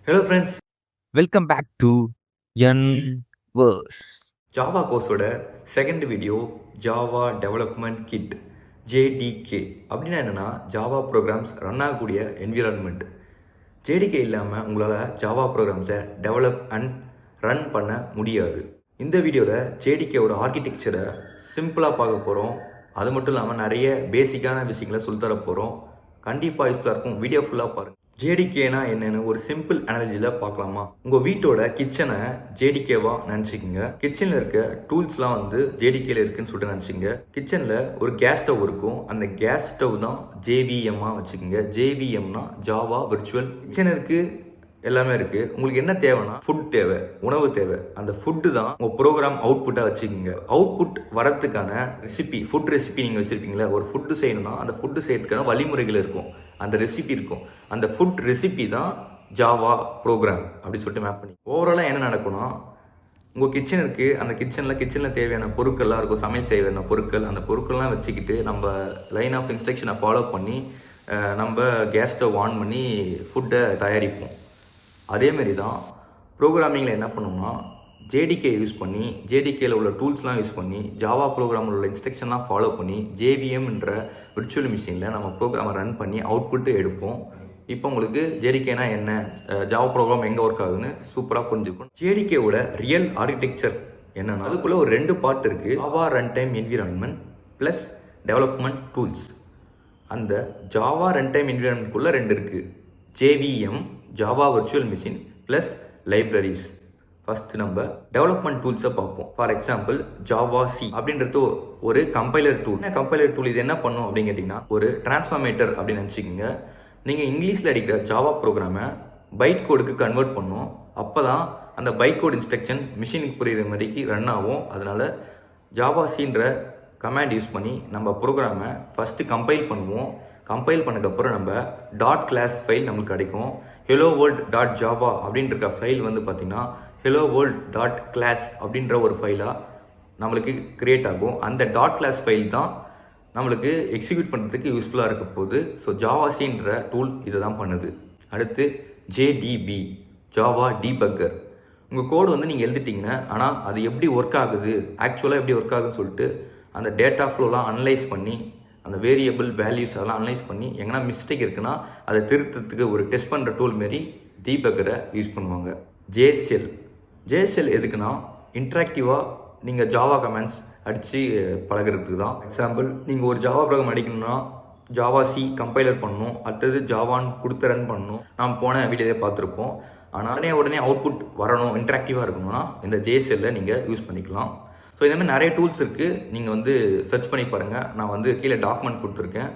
Hello friends, welcome back to என் வேர்ஸ். Java கோர்ஸோட second video Java development kit JDK அப்படின்னா என்னென்னா ஜாவா ப்ரோக்ராம்ஸ் ரன் ஆகக்கூடிய என்விரான்மெண்ட். ஜேடிகே இல்லாமல் உங்களால் ஜாவா ப்ரோக்ராம்ஸை டெவலப் அண்ட் ரன் பண்ண முடியாது. இந்த வீடியோவில் ஜேடிகேவோட ஆர்கிடெக்சரை சிம்பிளாக பார்க்க போகிறோம். அது மட்டும் இல்லாமல் நிறைய பேசிக்கான விஷயங்களை சொல்லித்தர போகிறோம். கண்டிப்பாக யூஸ்ஃபுல்லாக இருக்கும். வீடியோ ஃபுல்லாக பாருங்கள். ஜேடிகேனா என்னன்னு ஒரு சிம்பிள் அனாலஜியில் பார்க்கலாமா? உங்கள் வீட்டோட கிச்சனை ஜேடிகேவாக நினச்சிக்கோங்க. கிச்சனில் இருக்க டூல்ஸ்லாம் வந்து ஜேடிகேல இருக்குன்னு சொல்லிட்டு நினச்சிங்க. கிச்சனில் ஒரு கேஸ் ஸ்டவ் இருக்கும். அந்த கேஸ் ஸ்டவ் தான் ஜேவிஎம்மாக வச்சுக்கோங்க. ஜேவிஎம்னா ஜாவா விர்ச்சுவல். கிச்சனுக்கு எல்லாமே இருக்குது. உங்களுக்கு என்ன தேவைன்னா ஃபுட் தேவை, உணவு தேவை. அந்த ஃபுட்டு தான் உங்கள் ப்ரோக்ராம் அவுட்புட்டாக வச்சுக்கோங்க. அவுட்புட் வரத்துக்கான ரெசிபி, ஃபுட் ரெசிபி நீங்கள் வச்சுருப்பீங்களா? ஒரு ஃபுட்டு செய்யணும்னா அந்த ஃபுட்டு செய்யறதுக்கான வழிமுறைகள் இருக்கும், அந்த ரெசிபி இருக்கும். அந்த ஃபுட் ரெசிபி தான் ஜாவா ப்ரோக்ராம் அப்படின்னு சொல்லிட்டு மேப் பண்ணி ஓவராலாக என்ன நடக்கும்னா, உங்கள் கிச்சன் இருக்குது. அந்த கிச்சனில் தேவையான பொருட்கள்லாம் இருக்கும், சமையல் செய்ய பொருட்கள். அந்த பொருட்கள்லாம் வச்சுக்கிட்டு நம்ம லைன் ஆஃப் இன்ஸ்ட்ரக்ஷனை ஃபாலோ பண்ணி நம்ம கேஸ் ஸ்டவ் ஆன் பண்ணி ஃபுட்டை தயாரிப்போம். அதேமாரி தான் ப்ரோக்ராமிங்கில் என்ன பண்ணுவோம்னா, ஜேடிகே யூஸ் பண்ணி, ஜேடிகேயில் உள்ள டூல்ஸ்லாம் யூஸ் பண்ணி, ஜாவா ப்ரோக்ராமில் உள்ள இன்ஸ்ட்ரக்ஷன்லாம் ஃபாலோ பண்ணி, ஜேவிஎம்ன்ற விர்ச்சுவல் மிஷினில் நம்ம ப்ரோக்ராமை ரன் பண்ணி அவுட்புட்டு எடுப்போம். இப்போ உங்களுக்கு ஜேடிகேனா என்ன, ஜாவா ப்ரோக்ராம் எங்கே ஒர்க் ஆகுதுன்னு சூப்பராக புரிஞ்சுக்கும். ஜேடிகேவோட ரியல் ஆர்கிடெக்சர் என்னென்னா, அதுக்குள்ளே ஒரு 2 பார்ட் இருக்குது. Java run time environment plus development tools. அந்த ஜாவா ரன் டைம் என்விரான்மெண்ட்குள்ளே 2 இருக்குது. JVM Java virtual machine plus libraries. First நம்ம டெவலப்மெண்ட் டூல்ஸை பார்ப்போம். ஃபார் எக்ஸாம்பிள் ஜாவா சி அப்படின்றது ஒரு கம்பைலர் டூல். கம்பைலர் டூல் இது என்ன பண்ணும் அப்படின்னு கேட்டிங்கன்னா, ஒரு டிரான்ஸ்ஃபார்மேட்டர் அப்படின்னு நினச்சிக்கோங்க. நீங்கள் இங்கிலீஷில் அடிக்கிற ஜாவா ப்ரோக்ராமை பைட் கோடுக்கு கன்வெர்ட் பண்ணும். அப்போ தான் அந்த பைட் கோட் இன்ஸ்ட்ரக்ஷன் மிஷினுக்கு புரியுற மாதிரிக்கு ரன் ஆகும். அதனால் ஜாவா சின்ற கமாண்ட் யூஸ் பண்ணி நம்ம ப்ரோக்ராமை ஃபஸ்ட்டு கம்பைல் பண்ணுவோம். கம்பைல் பண்ணதுக்கப்புறம் நம்ம டாட் கிளாஸ் ஃபைல் நம்மளுக்கு கிடைக்கும். ஹெலோ வேர்ல்ட் டாட் ஜாவா அப்படின்ற ஃபைல் வந்து பார்த்திங்கன்னா ஹெலோ வேர்ல்ட் டாட் கிளாஸ் அப்படின்ற ஒரு ஃபைலாக நம்மளுக்கு க்ரியேட் ஆகும். அந்த டாட் கிளாஸ் ஃபைல் தான் நம்மளுக்கு எக்ஸிக்யூட் பண்ணுறதுக்கு யூஸ்ஃபுல்லாக இருக்க போகுது. ஸோ ஜாவாசின்ற டூல் இதை தான் பண்ணுது. அடுத்து ஜேடிபி ஜாவா டீபக்கர். உங்கள் கோடு வந்து நீங்கள் எழுதிட்டிங்கன்னா, ஆனால் அது எப்படி ஒர்க் ஆகுது, ஆக்சுவலாக எப்படி ஒர்க் ஆகுதுன்னு சொல்லிட்டு அந்த டேட்டா ஃப்ளோலாம் அனலைஸ் பண்ணி, அந்த வேரியபிள் வேல்யூஸ் அதெல்லாம் அனலைஸ் பண்ணி எங்கன்னா மிஸ்டேக் இருக்குன்னா அதை திருத்தத்துக்கு ஒரு டெஸ்ட் பண்ணுற டூல் மாரி டீபக்கரை யூஸ் பண்ணுவாங்க. ஜேஎஸ்எல் எதுக்குன்னா, இன்ட்ராக்டிவாக நீங்கள் ஜாவா கமெண்ட்ஸ் அடித்து பழகிறதுக்கு தான். எக்ஸாம்பிள், நீங்கள் ஒரு ஜாவா ப்ரோக்ராம் அடிக்கணும்னா ஜாவா சி கம்பைலர் பண்ணணும், அடுத்தது ஜாவான்னு கொடுத்து ரன் பண்ணணும். நாம் போன வீடியோவே பார்த்துருப்போம். ஆனால் உடனே அவுட்புட் வரணும், இன்ட்ராக்டிவாக இருக்கணும்னா இந்த ஜேஎஸ்எல்லை நீங்கள் யூஸ் பண்ணிக்கலாம். ஸோ இந்த மாதிரி நிறைய டூல்ஸ் இருக்குது. நீங்கள் வந்து சர்ச் பண்ணி பாருங்கள். நான் வந்து கீழே டாக்குமெண்ட் கொடுத்துருக்கேன்.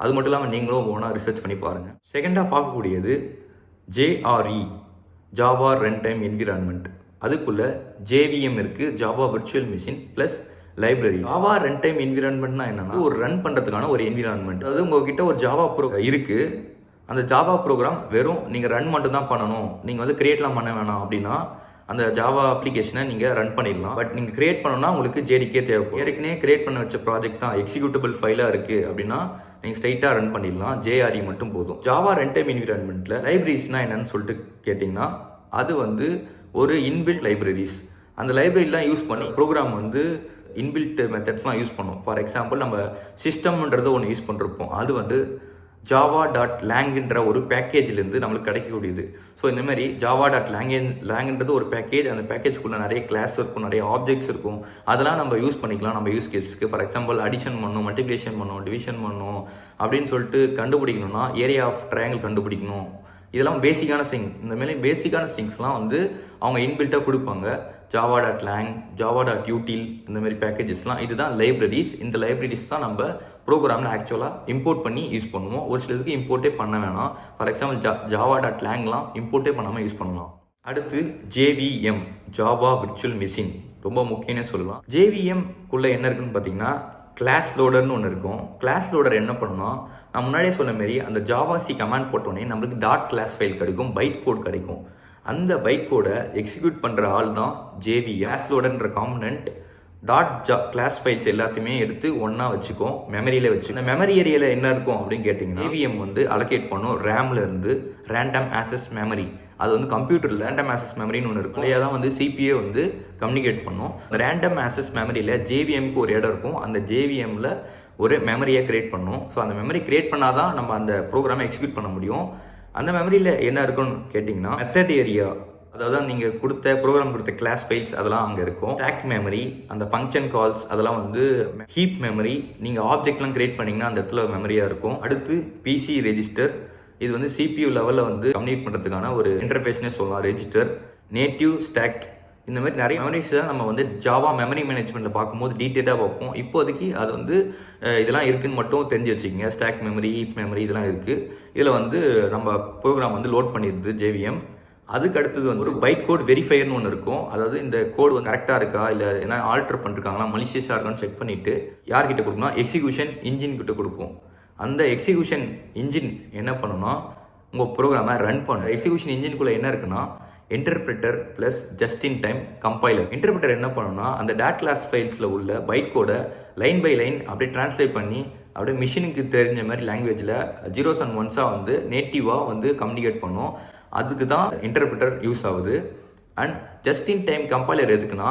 அது மட்டும் இல்லாமல் நீங்களும் ஓனாக ரிசர்ச் பண்ணி பாருங்கள். செகண்டாக பார்க்கக்கூடியது JRE Java run time environment. அதுக்குள்ளே ஜேவிஎம் இருக்குது, Java virtual machine plus library. Java run time என்விரான்மெண்ட்னா என்னென்னா, ஒரு ரன் பண்ணுறதுக்கான ஒரு என்விரான்மெண்ட். அதாவது உங்கள்கிட்ட ஒரு ஜாவா ப்ரோக்ராம் இருக்குது. அந்த ஜாவா ப்ரோக்ராம் வெறும் நீங்கள் ரன் மட்டும் தான் பண்ணணும், நீங்கள் வந்து கிரியேட்லாம் பண்ண வேணாம் அப்படின்னா அந்த ஜாவா அப்ளிகேஷனை நீங்கள் ரன் பண்ணிடலாம். பட் நீங்கள் கிரியேட் பண்ணணும்னா உங்களுக்கு ஜேடிகே தேவைப்படும். ஏற்கனவே கிரியேட் பண்ண வச்ச ப்ராஜெக்ட் தான் எக்ஸிக்யூட்டபிள் ஃபைலாக இருக்குது அப்படின்னா நீங்கள் ஸ்ட்ரைட்டாக ரன் பண்ணிடலாம். ஜேஆர்இ மட்டும் போதும். ஜாவா ரன் டைம் என்விரான்மெண்ட்டில் லைப்ரரிஸ்னால் என்னன்னு சொல்லிட்டு கேட்டிங்கன்னா, அது வந்து ஒரு இன்பில்ட் லைப்ரரிஸ். அந்த லைப்ரரிலாம் யூஸ் பண்ணி ப்ரோக்ராம் வந்து இன்பில்ட் மெத்தட்ஸ்லாம் யூஸ் பண்ணும். ஃபார் எக்ஸாம்பிள், நம்ம சிஸ்டம்ன்றது ஒன்று யூஸ் பண்ணிருப்போம். அது வந்து ஜாவா டாட் லேங்குன்ற ஒரு பேக்கேஜ்லேருந்து நம்மளுக்கு கிடைக்கக்கூடியது. ஸோ இந்தமாதிரி ஜாவா டாட் லேங்குன்றது ஒரு பேக்கேஜ். அந்த பேக்கேஜ்குள்ளே நிறைய கிளாஸ் இருக்கும், நிறைய ஆப்ஜெக்ட்ஸ் இருக்கும். அதெல்லாம் நம்ம யூஸ் பண்ணிக்கலாம் நம்ம யூஸ் கேஸுக்கு. ஃபார் எக்ஸாம்பிள், அடிஷன் பண்ணணும், மல்டிப்ளிகேஷன் பண்ணணும், டிவிஷன் பண்ணணும் அப்படின்னு சொல்லிட்டு கண்டுபிடிக்கணும்னா ஏரியா ஆஃப் ட்ரையாங்கிள் கண்டுபிடிக்கணும். இதெல்லாம் பேசிக்கான திங். இந்தமாரி பேசிக்கான திங்ஸ்லாம் வந்து அவங்க இன்பில்ட்டாக கொடுப்பாங்க. Java dot lang, Java dot யூட்டில், இந்தமாரி பேக்கேஜஸ்லாம் இதுதான் லைப்ரரிஸ். இந்த லைப்ரரிஸ் தான் நம்ம ப்ரோக்ராமில் ஆக்சுவலாக இம்போர்ட் பண்ணி யூஸ் பண்ணுவோம். ஒரு சிலருக்கு இம்போர்ட்டே பண்ண வேணாம். ஃபார் எக்ஸாம்பிள், ஜாவா டாட் லேங்லாம் இம்போர்ட்டே பண்ணாமல் யூஸ் பண்ணலாம். அடுத்து ஜேவிஎம் ஜாவா விர்ச்சுவல் மிஷின், ரொம்ப முக்கியம்னே சொல்லலாம். ஜேவிஎம்குள்ளே என்ன இருக்குன்னு பார்த்தீங்கன்னா, கிளாஸ் லோடர்னு ஒன்று இருக்கும். கிளாஸ் லோடர் என்ன பண்ணுன்னா, நான் முன்னாடியே சொன்ன மாரி அந்த ஜாவா சி கமாண்ட் போட்டோன்னே நம்மளுக்கு டாட் கிளாஸ் ஃபைல் கிடைக்கும், பைட் கோட் கிடைக்கும். அந்த பைட் கோடை எக்ஸிக்யூட் பண்ணுற ஆள் தான் ஜேவிஎம். கிளாஸ் லோடர்ன்ற காம்பனண்ட் டாட் கிளாஸ் ஃபைல்ஸ் எல்லாத்தையுமே எடுத்து ஒன்றா வச்சுக்கும், மெமரியில் வச்சு. இந்த மெமரி ஏரியாவில் என்ன இருக்கும் அப்படின்னு கேட்டிங்கன்னா, ஜேவிஎம் வந்து அலோகேட் பண்ணும் ரேமில் இருந்து ரேண்டம் ஆக்சஸ் மெமரி அது வந்து கம்ப்யூட்டரில் ரேண்டம் ஆக்சஸ் மெமரின்னு ஒன்று இருக்கும். அதையே தான் வந்து சிபிஏ வந்து கம்யூனிகேட் பண்ணும். அந்த ரேண்டம் ஆக்சஸ் மெமரியில் ஜேவிஎம்க்கு ஒரு இடம் இருக்கும். அந்த ஜேவிஎம்மில் ஒரு மெமரியை கிரியேட் பண்ணும். ஸோ அந்த மெமரி கிரியேட் பண்ணால் தான் நம்ம அந்த ப்ரோக்ராமை எக்ஸிக்யூட் பண்ண முடியும். அந்த மெமரியில் என்ன இருக்குன்னு கேட்டிங்கன்னா மெத்தட் ஏரியா, அதாவது நீங்கள் கொடுத்த ப்ரோக்ராம் கொடுத்த கிளாஸ் ஃபைல்ஸ் அதெல்லாம் அங்கே இருக்கும். ஸ்டாக் மெமரி, அந்த ஃபங்க்ஷன் கால்ஸ் அதெல்லாம் வந்து ஹீப் மெமரி. நீங்கள் ஆப்ஜெக்ட்லாம் கிரியேட் பண்ணிங்கன்னா அந்த இடத்துல மெமரியாக இருக்கும். அடுத்து பிசி ரெஜிஸ்டர், இது வந்து CPU லெவலில் வந்து கம்யூனிகேட் பண்ணுறதுக்கான ஒரு இன்டர்ஃபேஸ்னே சொல்லலாம். ரெஜிஸ்டர், நேட்டிவ் ஸ்டாக், இந்த மாதிரி நிறைய மெமரிஸ் தான் நம்ம வந்து ஜாவா மெமரி மேனேஜ்மெண்ட்டில் பார்க்கும்போது டீட்டெயிலாக பார்ப்போம். இப்போதைக்கு அது வந்து இதெல்லாம் இருக்குதுன்னு மட்டும் தெரிஞ்சு வச்சுக்கோங்க. ஸ்டாக் மெமரி, ஹீப் மெமரி இதெல்லாம் இருக்குது. இதில் வந்து நம்ம ப்ரோக்ராம் வந்து லோட் பண்ணிடுது JVM. அதுக்கு அடுத்தது வந்து ஒரு பைட் கோட் வெரிஃபையர்னு ஒன்று இருக்கும். அதாவது இந்த கோடு வந்து கரெக்டாக இருக்கா இல்லை என்ன ஆல்டர் பண்ணிருக்காங்களா, மலிஷியஸாக இருக்கான்னு செக் பண்ணிவிட்டு யார்கிட்ட கொடுக்கணும், எக்ஸிக்யூஷன் இன்ஜின் கிட்ட கொடுக்கும். அந்த எக்ஸிக்யூஷன் இன்ஜின் என்ன பண்ணுன்னா உங்கள் ப்ரோக்ராமை ரன் பண்ணும். எக்ஸிக்யூஷன் இன்ஜினுக்குள்ளே என்ன இருக்குன்னா interpreter plus just in time compiler. Interpreter என்ன பண்ணணும்னா அந்த டாட் கிளாஸ் ஃபைல்ஸில் உள்ள பைட் கோடை லைன் பை லைன் அப்படியே டிரான்ஸ்லேட் பண்ணி அப்படியே மிஷினுக்கு தெரிஞ்ச மாதிரி லாங்குவேஜில் 0s and 1s வந்து நேட்டிவாக வந்து கம்யூனிகேட் பண்ணும். அதுக்கு தான் இன்டர்பிரிட்டர் யூஸ் ஆகுது. And just in time compiler எதுக்குன்னா,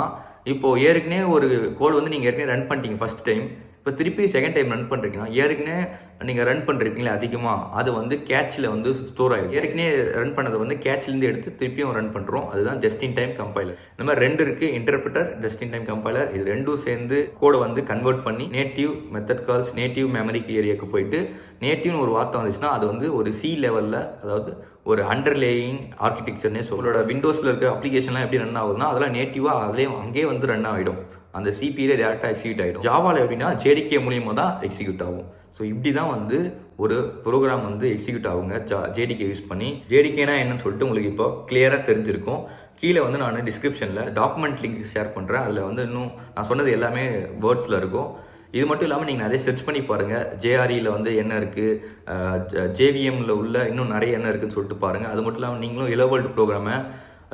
இப்போது ஏற்கனவே ஒரு கோடு வந்து நீங்கள் ஏற்கனவே ரன் பண்ணிட்டீங்க ஃபஸ்ட் டைம், இப்போ திருப்பி செகண்ட் டைம் ரன் பண்ணுறீங்கன்னா ஏற்கனவே நீங்கள் ரன் பண்ணுறீங்களே அதிகமாக அது வந்து கேட்சில் வந்து ஸ்டோர் ஆகிடும். ஏற்கனவே ரன் பண்ணதை வந்து கேட்ச்லேருந்து எடுத்து திருப்பியும் ரன் பண்ணுறோம். அதுதான் ஜஸ்ட் இன் டைம் கம்பைலர். இந்த மாதிரி ரெண்டு இருக்குது, interpreter, just in time compiler. இது ரெண்டும் சேர்ந்து கோடை வந்து கன்வெர்ட் பண்ணி நேட்டிவ் மெத்தட் கால்ஸ், நேட்டிவ் மெமரிக்கு ஏரியாவுக்கு போயிட்டு நேட்டிவ்னு ஒரு வார்த்தை வந்துச்சுன்னா அது வந்து ஒரு C லெவலில், அதாவது ஒரு அண்டர்லேயிங் ஆர்கிடெக்சர்னே சொல்லோட விண்டோஸில் இருக்க அப்ளிகேஷன்லாம் எப்படி ரன் ஆகுதுன்னா அதெல்லாம் நேட்டிவாக அதிலே அங்கேயே வந்து ரன் ஆகிடும். அந்த சிபியில் டேரெக்டாக எக்ஸிக்யூட் ஆகிடும். ஜாவாவில் எப்படின்னா JDK மூலியமாக தான் எக்ஸிக்யூட் ஆகும். ஸோ இப்படி தான் வந்து ஒரு ப்ரோக்ராம் வந்து எக்ஸிக்யூட் ஆகுங்க JDK யூஸ் பண்ணி. JDKனா என்னன்னு சொல்லிட்டு உங்களுக்கு இப்போ கிளியராக தெரிஞ்சிருக்கும். கீழே வந்து நான் டிஸ்கிரிப்ஷனில் டாக்குமெண்ட் லிங்க் ஷேர் பண்ணுறேன். அதில் வந்து இன்னும் நான் சொன்னது எல்லாமே வேர்ட்ஸில் இருக்கும். இது மட்டும் இல்லாமல் நீங்கள் நிறைய சர்ச் பண்ணி பாருங்கள். JREயில் வந்து என்ன இருக்குது, JVMல உள்ள இன்னும் நிறைய என்ன இருக்குதுன்னு சொல்லிட்டு பாருங்கள். அது மட்டும் இல்லாமல் நீங்களும் Hello World ப்ரோக்ராமை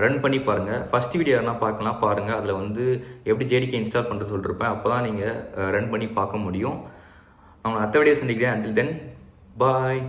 ரன் பண்ணி பாருங்கள். ஃபஸ்ட் வீடியோ என்ன பார்க்கலாம் பாருங்கள். அதில் வந்து எப்படி JDK இன்ஸ்டால் பண்ணுறது சொல்லிருப்பேன். அப்போ தான் நீங்கள் ரன் பண்ணி பார்க்க முடியும். நான் அடுத்த வீடியோ சந்திக்கிறேன். until then bye.